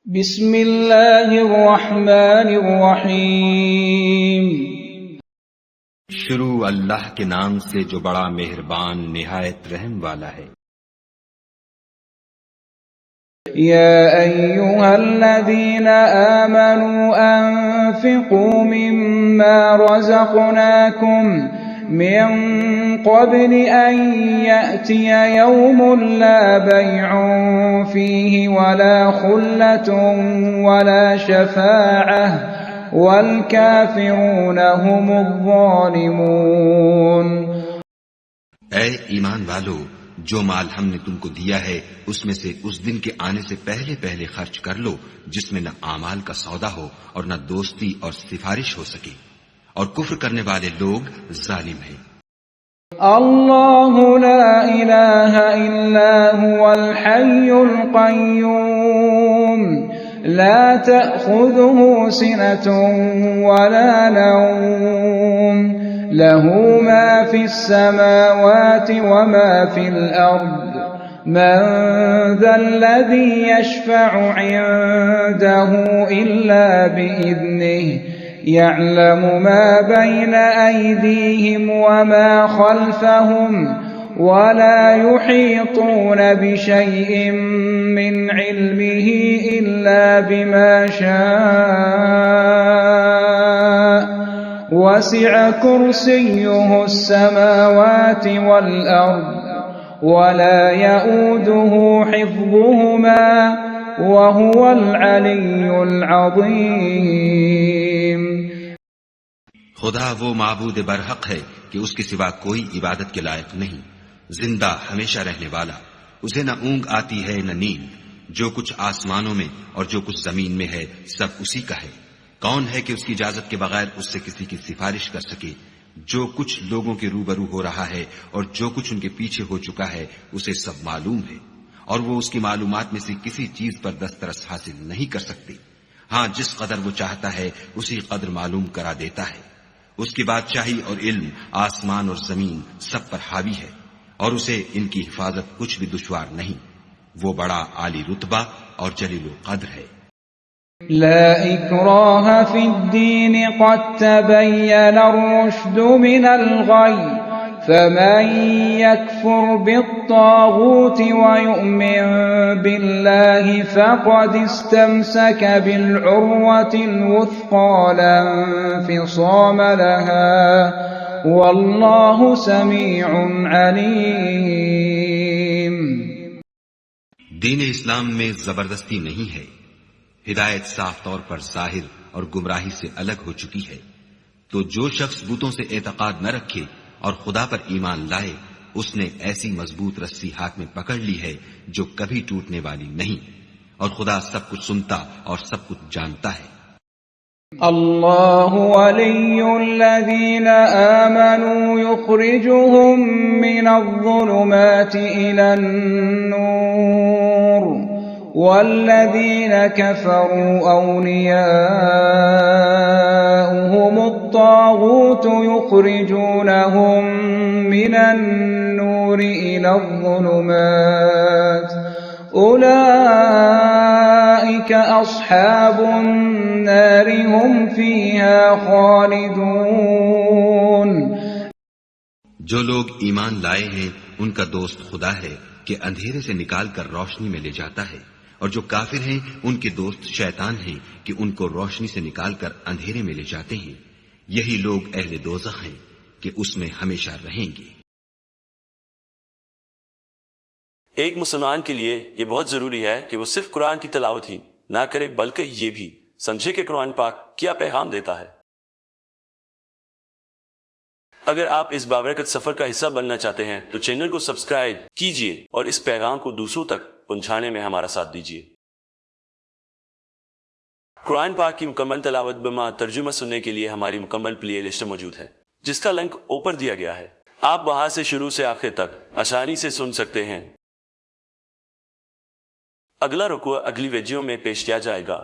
بسم اللہ الرحمن الرحیم۔ شروع اللہ کے نام سے جو بڑا مہربان نہایت رحم والا ہے۔ یا ایہا الذین آمنوا انفقوا مما رزقناکم من قبل ان یأتی یوم لا بیع فیہ ولا خلة ولا شفاعة والکافرون هم الظالمون۔ اے ایمان والو، جو مال ہم نے تم کو دیا ہے اس میں سے اس دن کے آنے سے پہلے پہلے خرچ کر لو جس میں نہ اعمال کا سودا ہو اور نہ دوستی اور سفارش ہو سکے، اور کفر کرنے والے لوگ ظالم ہیں۔ اللہ لا الہ الا هو الحی القیوم لا تأخذه سنة ولا نوم له ما في السماوات وما في الأرض من ذا الذي يشفع عنده إلا بإذنه يعلم ما بين أيديهم وما خلفهم ولا يحيطون بشيء من علمه إلا بما شاء وسع كرسيه السماوات والأرض ولا يؤوده حفظهما وهو العلي العظيم۔ خدا وہ معبود برحق ہے کہ اس کے سوا کوئی عبادت کے لائق نہیں، زندہ ہمیشہ رہنے والا، اسے نہ اونگ آتی ہے نہ نیند، جو کچھ آسمانوں میں اور جو کچھ زمین میں ہے سب اسی کا ہے۔ کون ہے کہ اس کی اجازت کے بغیر اس سے کسی کی سفارش کر سکے؟ جو کچھ لوگوں کے روبرو ہو رہا ہے اور جو کچھ ان کے پیچھے ہو چکا ہے اسے سب معلوم ہے، اور وہ اس کی معلومات میں سے کسی چیز پر دسترس حاصل نہیں کر سکتے۔ ہاں، جس قدر وہ چاہتا ہے اسی قدر معلوم کرا دیتا ہے۔ اس کی بادشاہی اور علم آسمان اور زمین سب پر حاوی ہے، اور اسے ان کی حفاظت کچھ بھی دشوار نہیں۔ وہ بڑا عالی رتبہ اور جلیل القدر ہے۔ لا اکراہ فی الدین قد تبین الرشد من الغی فمن يكفر بالطاغوت ويؤمن بالله فقد استمسك بالعروة الوثقى لا انفصام لها والله سميع عليم۔ دین اسلام میں زبردستی نہیں ہے، ہدایت صاف طور پر ظاہر اور گمراہی سے الگ ہو چکی ہے۔ تو جو شخص بتوں سے اعتقاد نہ رکھے اور خدا پر ایمان لائے، اس نے ایسی مضبوط رسی ہاتھ میں پکڑ لی ہے جو کبھی ٹوٹنے والی نہیں، اور خدا سب کچھ سنتا اور سب کچھ جانتا ہے۔ اللہ ولی الذین آمنوا یخرجهم من الظلمات الى النور والذین كفروا اولیاؤهم الطاغوت یخرجونهم من النور إلى الظلمات أولئك أصحاب النار هم فيها خالدون۔ جو لوگ ایمان لائے ہیں ان کا دوست خدا ہے کہ اندھیرے سے نکال کر روشنی میں لے جاتا ہے، اور جو کافر ہیں ان کے دوست شیطان ہیں کہ ان کو روشنی سے نکال کر اندھیرے میں لے جاتے ہیں۔ یہی لوگ اہل دوزخ ہیں کہ اس میں ہمیشہ رہیں گے۔ ایک مسلمان کے لیے یہ بہت ضروری ہے کہ وہ صرف قرآن کی تلاوت ہی نہ کرے بلکہ یہ بھی سمجھے کہ قرآن پاک کیا پیغام دیتا ہے۔ اگر آپ اس بابرکت سفر کا حصہ بننا چاہتے ہیں تو چینل کو سبسکرائب کیجیے اور اس پیغام کو دوسروں تک پہنچانے میں ہمارا ساتھ دیجیے۔ قرآن پاک کی مکمل تلاوت بما ترجمہ سننے کے لیے ہماری مکمل پلے لسٹ موجود ہے، جس کا لنک اوپر دیا گیا ہے۔ آپ وہاں سے شروع سے آخر تک آسانی سے سن سکتے ہیں۔ اگلا رکوع اگلی ویڈیو میں پیش کیا جائے گا۔